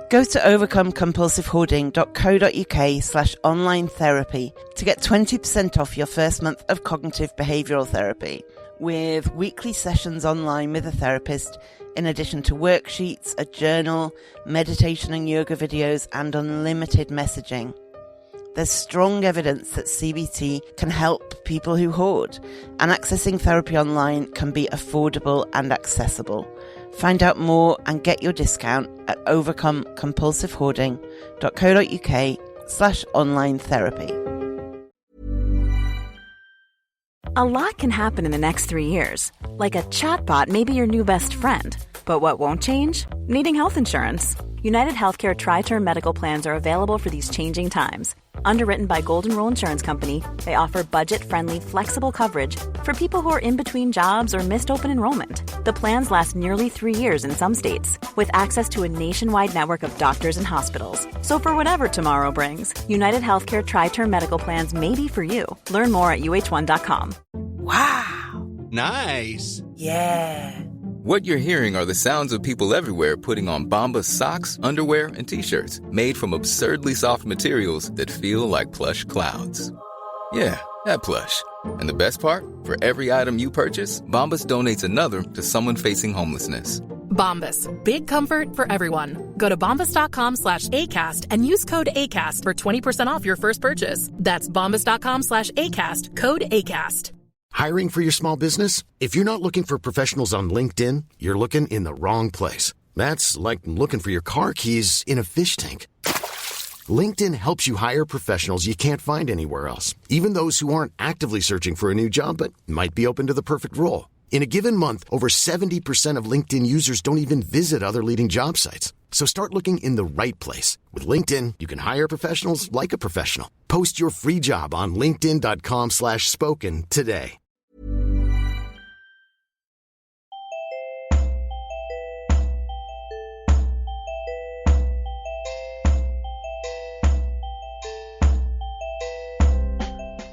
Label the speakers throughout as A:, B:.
A: Go to overcomecompulsivehoarding.co.uk/online therapy to get 20% off your first month of cognitive behavioural therapy, with weekly sessions online with a therapist, in addition to worksheets, a journal, meditation and yoga videos, and unlimited messaging. There's strong evidence that CBT can help people who hoard, and accessing therapy online can be affordable and accessible. Find out more and get your discount at overcomecompulsivehoarding.co.uk/online therapy.
B: A lot can happen in the next 3 years. Like a chatbot may be your new best friend. But what won't change? Needing health insurance. United Healthcare Tri-Term Medical Plans are available for these changing times. Underwritten by Golden Rule Insurance Company, they offer budget-friendly, flexible coverage for people who are in between jobs or missed open enrollment. The plans last nearly 3 years in some states, with access to a nationwide network of doctors and hospitals. So for whatever tomorrow brings, United Healthcare Tri-Term Medical Plans may be for you. Learn more at uh1.com.
A: Wow!
C: Nice!
A: Yeah!
D: What you're hearing are the sounds of people everywhere putting on Bombas socks, underwear, and T-shirts made from absurdly soft materials that feel like plush clouds. Yeah, that plush. And the best part? For every item you purchase, Bombas donates another to someone facing homelessness.
E: Bombas. Big comfort for everyone. Go to bombas.com/ACAST and use code ACAST for 20% off your first purchase. That's bombas.com/ACAST. Code ACAST.
F: Hiring for your small business? If you're not looking for professionals on LinkedIn, you're looking in the wrong place. That's like looking for your car keys in a fish tank. LinkedIn helps you hire professionals you can't find anywhere else, even those who aren't actively searching for a new job but might be open to the perfect role. In a given month, over 70% of LinkedIn users don't even visit other leading job sites. So start looking in the right place. With LinkedIn, you can hire professionals like a professional. Post your free job on linkedin.com/spoken today.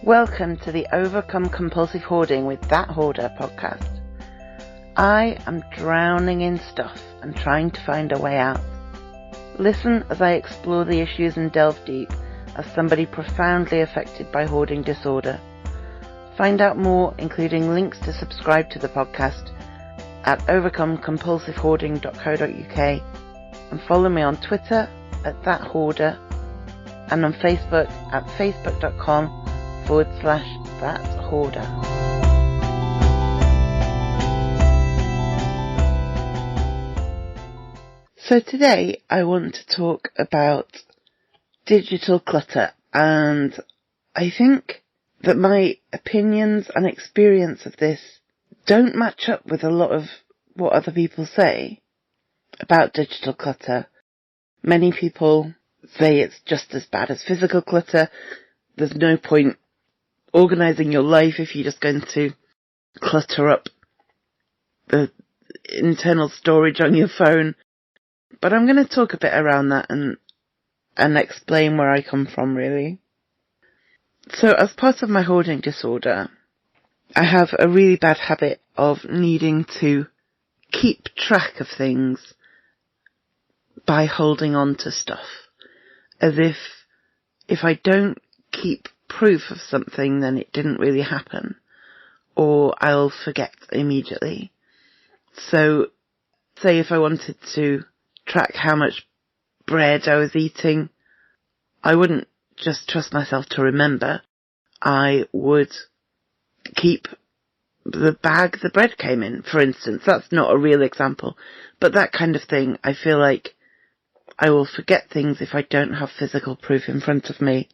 A: Welcome to the Overcome Compulsive Hoarding with That Hoarder podcast. I am drowning in stuff and trying to find a way out. Listen as I explore the issues and delve deep as somebody profoundly affected by hoarding disorder. Find out more, including links to subscribe to the podcast, at overcomecompulsivehoarding.co.uk, and follow me on Twitter at That Hoarder and on Facebook at facebook.com/That Hoarder. So today I want to talk about digital clutter, and I think that my opinions and experience of this don't match up with a lot of what other people say about digital clutter. Many people say it's just as bad as physical clutter. There's no point organising your life if you're just going to clutter up the internal storage on your phone. But I'm going to talk a bit around that and explain where I come from, really. So as part of my hoarding disorder, I have a really bad habit of needing to keep track of things by holding on to stuff. As if I don't keep proof of something, then it didn't really happen, or I'll forget immediately. So, say if I wanted to track how much bread I was eating, I wouldn't just trust myself to remember. I would keep the bag the bread came in, for instance. That's not a real example, but that kind of thing. I feel like I will forget things if I don't have physical proof in front of me,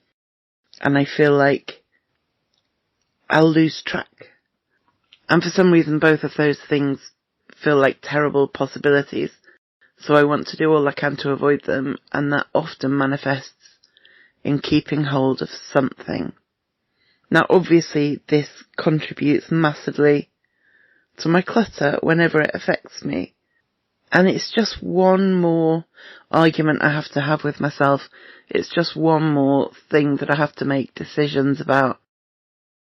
A: and I feel like I'll lose track. And for some reason, both of those things feel like terrible possibilities. So I want to do all I can to avoid them, and that often manifests in keeping hold of something. Now, obviously, this contributes massively to my clutter whenever it affects me. And it's just one more argument I have to have with myself. It's just one more thing that I have to make decisions about.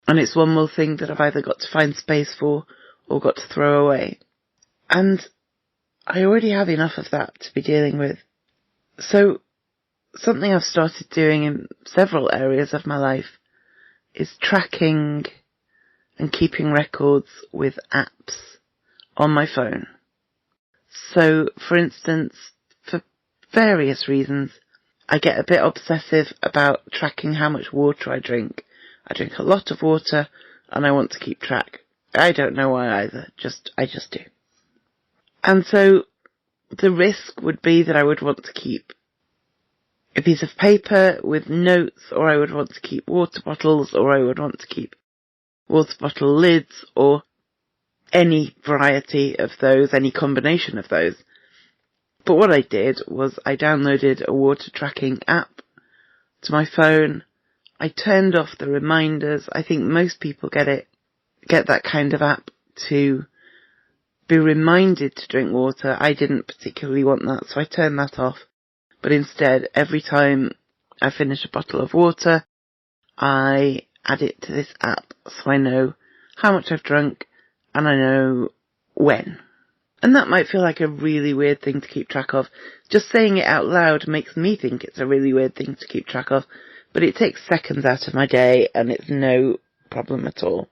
A: And it's one more thing that I've either got to find space for or got to throw away. And I already have enough of that to be dealing with. So something I've started doing in several areas of my life is tracking and keeping records with apps on my phone. So, for instance, for various reasons, I get a bit obsessive about tracking how much water I drink. I drink a lot of water and I want to keep track. I don't know why either, I just do. And so the risk would be that I would want to keep a piece of paper with notes, or I would want to keep water bottles, or I would want to keep water bottle lids, or any variety of those, any combination of those. But what I did was I downloaded a water tracking app to my phone. I turned off the reminders. I think most people get that kind of app to be reminded to drink water. I didn't particularly want that, so I turned that off. But instead, every time I finish a bottle of water, I add it to this app so I know how much I've drunk and I know when. And that might feel like a really weird thing to keep track of. Just saying it out loud makes me think it's a really weird thing to keep track of, but it takes seconds out of my day and it's no problem at all.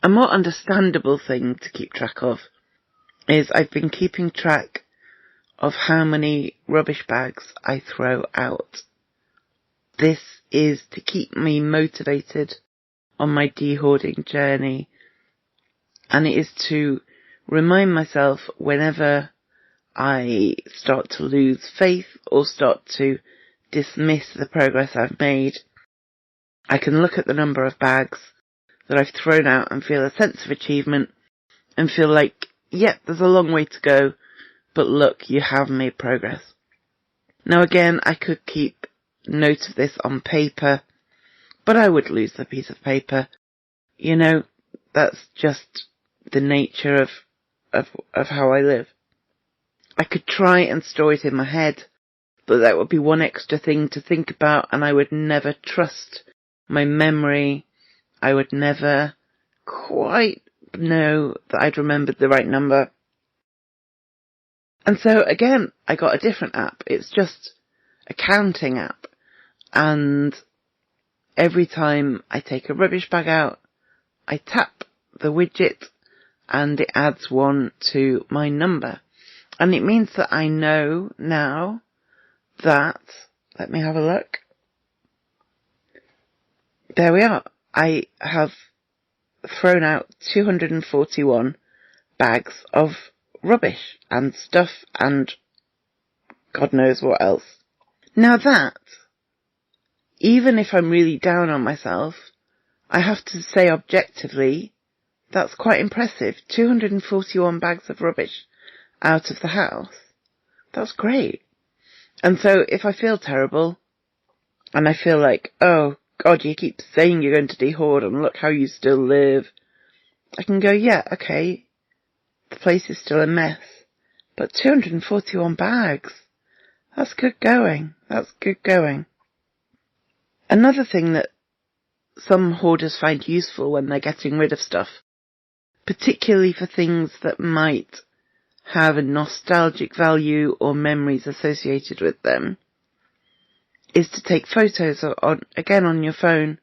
A: A more understandable thing to keep track of is I've been keeping track of how many rubbish bags I throw out. This is to keep me motivated on my de-hoarding journey, and it is to remind myself whenever I start to lose faith or start to dismiss the progress I've made, I can look at the number of bags that I've thrown out and feel a sense of achievement and feel like, yep, there's a long way to go, but look, you have made progress. Now again, I could keep note of this on paper, but I would lose the piece of paper. You know, that's just the nature of how I live. I could try and store it in my head, but that would be one extra thing to think about, and I would never trust my memory. I would never quite know that I'd remembered the right number. And so again, I got a different app. It's just a counting app. And every time I take a rubbish bag out, I tap the widget and it adds one to my number. And it means that I know now that, let me have a look. There we are. I have thrown out 241 bags of rubbish and stuff and God knows what else. Now that, even if I'm really down on myself, I have to say objectively, that's quite impressive. 241 bags of rubbish out of the house. That's great. And so if I feel terrible, and I feel like, oh God, you keep saying you're going to de-hoard and look how you still live, I can go, yeah, okay, the place is still a mess, but 241 bags, that's good going. That's good going. Another thing that some hoarders find useful when they're getting rid of stuff, particularly for things that might have a nostalgic value or memories associated with them, is to take photos on your phone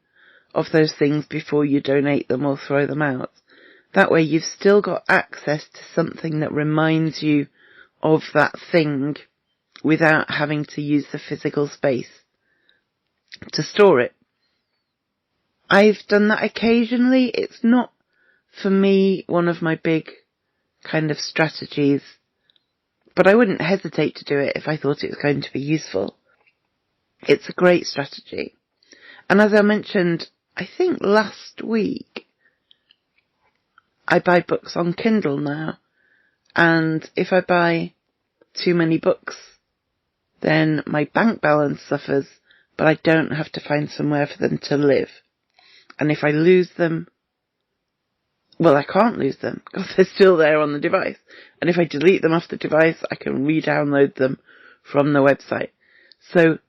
A: of those things before you donate them or throw them out. That way you've still got access to something that reminds you of that thing without having to use the physical space to store it. I've done that occasionally. It's not, for me, one of my big kind of strategies, but I wouldn't hesitate to do it if I thought it was going to be useful. It's a great strategy. And as I mentioned, I think last week, I buy books on Kindle now, and if I buy too many books, then my bank balance suffers, but I don't have to find somewhere for them to live. And if I lose them, well, I can't lose them because they're still there on the device. And if I delete them off the device, I can re-download them from the website. So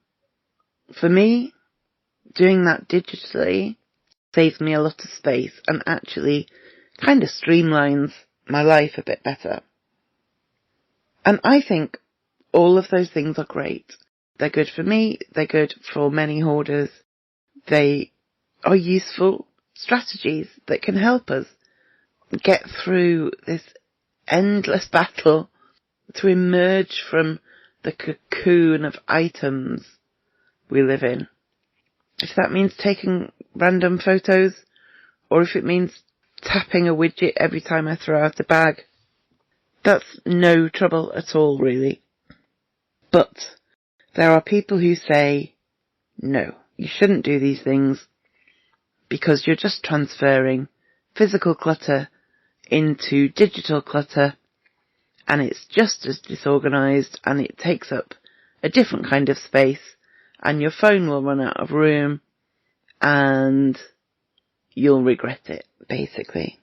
A: for me, doing that digitally saves me a lot of space and actually kind of streamlines my life a bit better. And I think All of those things are great. They're good for me, they're good for many hoarders. They are useful strategies that can help us get through this endless battle to emerge from the cocoon of items we live in. If that means taking random photos, or if it means tapping a widget every time I throw out a bag, that's no trouble at all, really. But there are people who say, no, you shouldn't do these things because you're just transferring physical clutter into digital clutter, and it's just as disorganised, and it takes up a different kind of space, and your phone will run out of room, and you'll regret it, basically.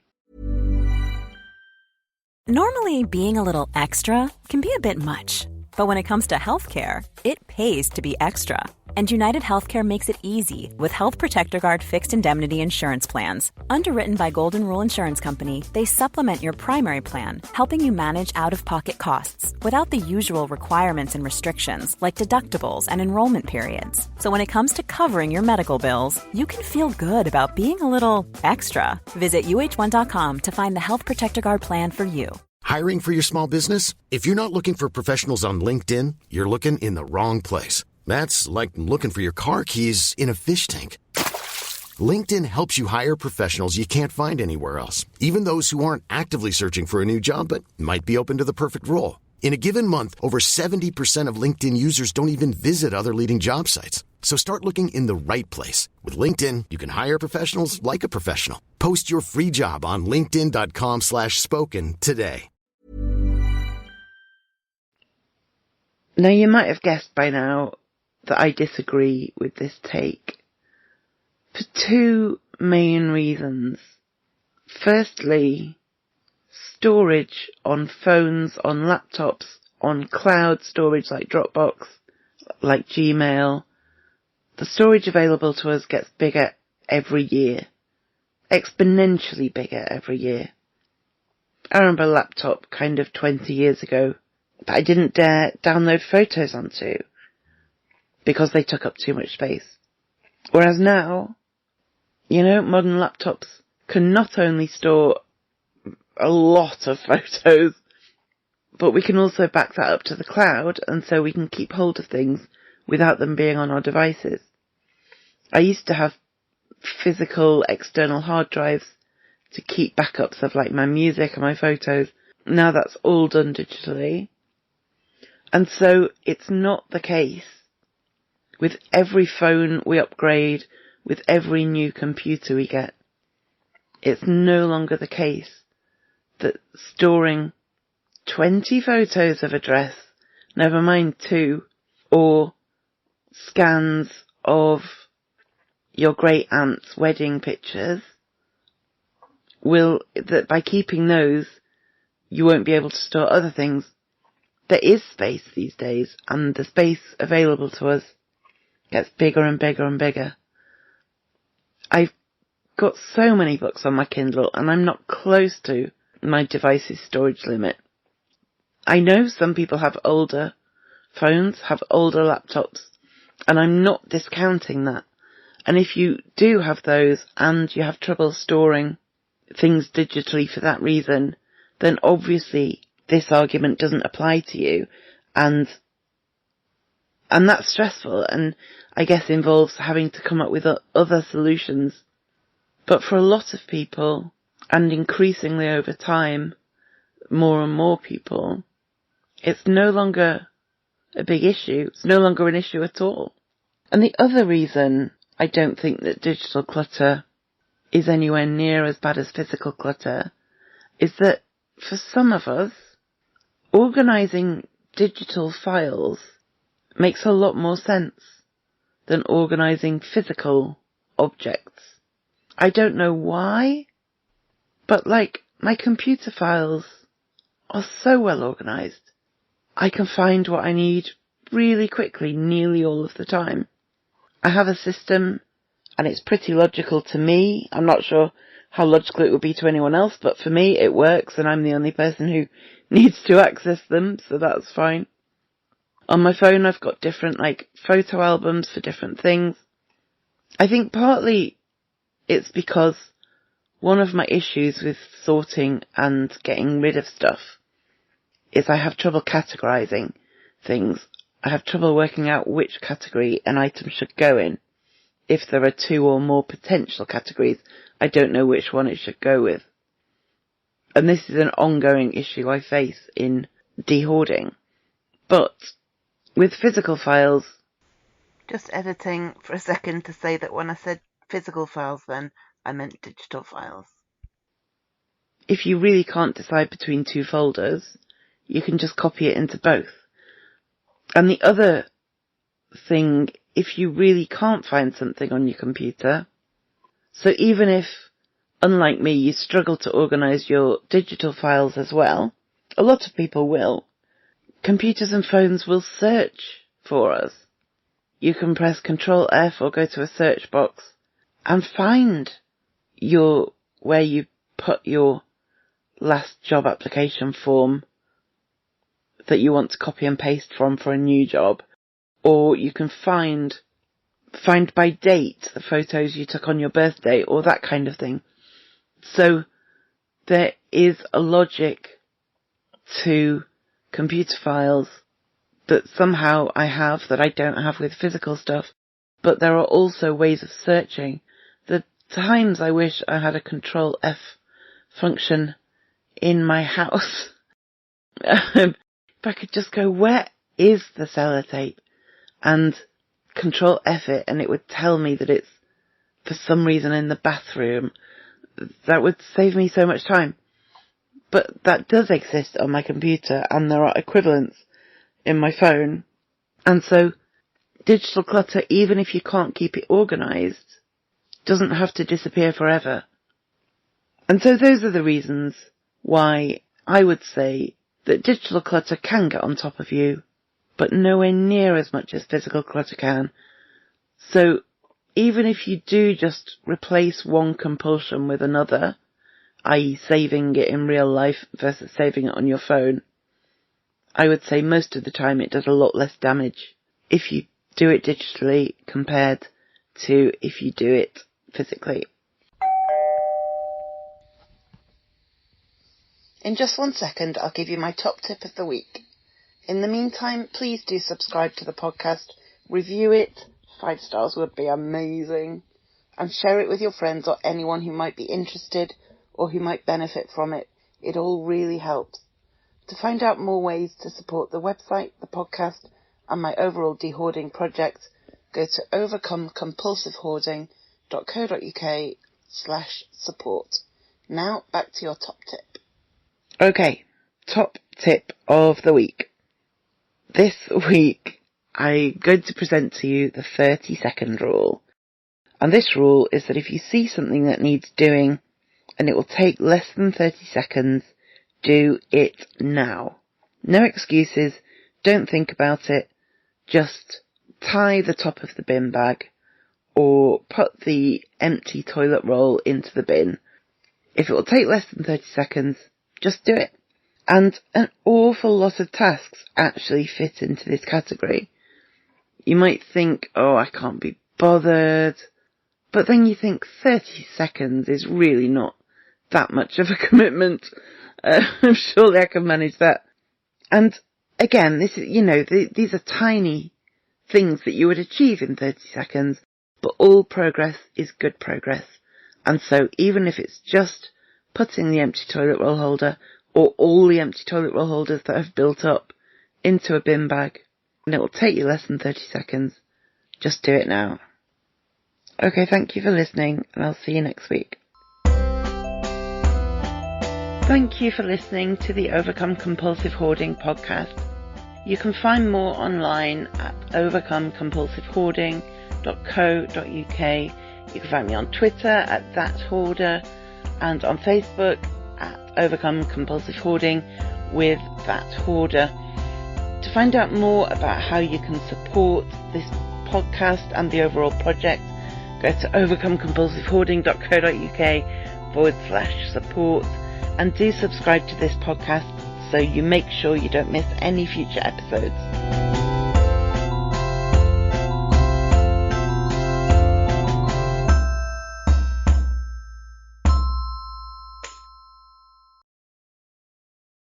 B: Normally, being a little extra can be a bit much. But when it comes to healthcare, it pays to be extra. And United Healthcare makes it easy with Health Protector Guard fixed indemnity insurance plans. Underwritten by Golden Rule Insurance Company, they supplement your primary plan, helping you manage out-of-pocket costs without the usual requirements and restrictions like deductibles and enrollment periods. So when it comes to covering your medical bills, you can feel good about being a little extra. Visit uh1.com to find the Health Protector Guard plan for you.
F: Hiring for your small business? If you're not looking for professionals on LinkedIn, you're looking in the wrong place. That's like looking for your car keys in a fish tank. LinkedIn helps you hire professionals you can't find anywhere else, even those who aren't actively searching for a new job but might be open to the perfect role. In a given month, over 70% of LinkedIn users don't even visit other leading job sites. So start looking in the right place. With LinkedIn, you can hire professionals like a professional. Post your free job on linkedin.com/spoken today.
A: Now, you might have guessed by now that I disagree with this take for two main reasons. Firstly, storage on phones, on laptops, on cloud storage like Dropbox, like Gmail, the storage available to us gets bigger every year, exponentially bigger every year. I remember a laptop kind of 20 years ago that I didn't dare download photos onto because they took up too much space. Whereas now, modern laptops can not only store a lot of photos, but we can also back that up to the cloud, and so we can keep hold of things without them being on our devices. I used to have physical external hard drives to keep backups of like my music and my photos. Now that's all done digitally. And so it's not the case with every phone we upgrade, with every new computer we get. It's no longer the case that storing 20 photos of a dress, never mind 2, or scans of your great aunt's wedding pictures, that by keeping those, you won't be able to store other things. There is space these days, and the space available to us gets bigger and bigger and bigger. I've got so many books on my Kindle, and I'm not close to my device's storage limit. I know some people have older phones, have older laptops, and I'm not discounting that. And if you do have those and you have trouble storing things digitally for that reason, then obviously this argument doesn't apply to you, and that's stressful, and I guess involves having to come up with other solutions. But for a lot of people, and increasingly over time, more and more people, it's no longer a big issue. It's no longer an issue at all. And the other reason I don't think that digital clutter is anywhere near as bad as physical clutter is that for some of us, organising digital files makes a lot more sense than organising physical objects. I don't know why, but my computer files are so well organised. I can find what I need really quickly, nearly all of the time. I have a system, and it's pretty logical to me. I'm not sure how logical it would be to anyone else, but for me it works, and I'm the only person who needs to access them, so that's fine. On my phone, I've got different, photo albums for different things. I think partly it's because one of my issues with sorting and getting rid of stuff is I have trouble categorizing things. I have trouble working out which category an item should go in. If there are 2 or more potential categories, I don't know which one it should go with. And this is an ongoing issue I face in de-hoarding. But with physical files, just editing for a second to say that when I said physical files then, I meant digital files. If you really can't decide between 2 folders, you can just copy it into both. And the other thing, if you really can't find something on your computer, so even if, unlike me, you struggle to organise your digital files as well, a lot of people will, computers and phones will search for us. You can press Ctrl F or go to a search box and find where you put your last job application form that you want to copy and paste from for a new job. Or you can find by date the photos you took on your birthday or that kind of thing. So there is a logic to computer files that somehow I have that I don't have with physical stuff. But there are also ways of searching. The times I wish I had a Control F function in my house. If I could just go, where is the sellotape? And Control F it, and it would tell me that it's for some reason in the bathroom. That would save me so much time. But that does exist on my computer, and there are equivalents in my phone. And so digital clutter, even if you can't keep it organised, doesn't have to disappear forever. And so those are the reasons why I would say that digital clutter can get on top of you, but nowhere near as much as physical clutter can. So even if you do just replace one compulsion with another, i.e. saving it in real life versus saving it on your phone, I would say most of the time it does a lot less damage if you do it digitally compared to if you do it physically. In just 1 second, I'll give you my top tip of the week. In the meantime, please do subscribe to the podcast, review it, 5 stars would be amazing, and share it with your friends or anyone who might be interested or who might benefit from it. It all really helps. To find out more ways to support the website, the podcast, and my overall de-hoarding project, go to overcomecompulsivehoarding.co.uk/support. Now, back to your top tip. Okay, top tip of the week. This week, I'm going to present to you the 30-second rule. And this rule is that if you see something that needs doing, and it will take less than 30 seconds, do it now. No excuses, don't think about it, just tie the top of the bin bag, or put the empty toilet roll into the bin. If it will take less than 30 seconds, just do it. And an awful lot of tasks actually fit into this category. You might think, oh, I can't be bothered. But then you think 30 seconds is really not that much of a commitment. Surely I can manage that. And again, this is, these are tiny things that you would achieve in 30 seconds, but all progress is good progress. And so even if it's just putting the empty toilet roll holder or all the empty toilet roll holders that have built up into a bin bag, and it will take you less than 30 seconds, just do it now. Okay, thank you for listening, and I'll see you next week. Thank you for listening to the Overcome Compulsive Hoarding podcast. You can find more online at overcomecompulsivehoarding.co.uk. You can find me on Twitter at @Hoarder and on Facebook at Overcome Compulsive Hoarding with @Hoarder. To find out more about how you can support this podcast and the overall project, go to overcomecompulsivehoarding.co.uk/support and do subscribe to this podcast so you make sure you don't miss any future episodes.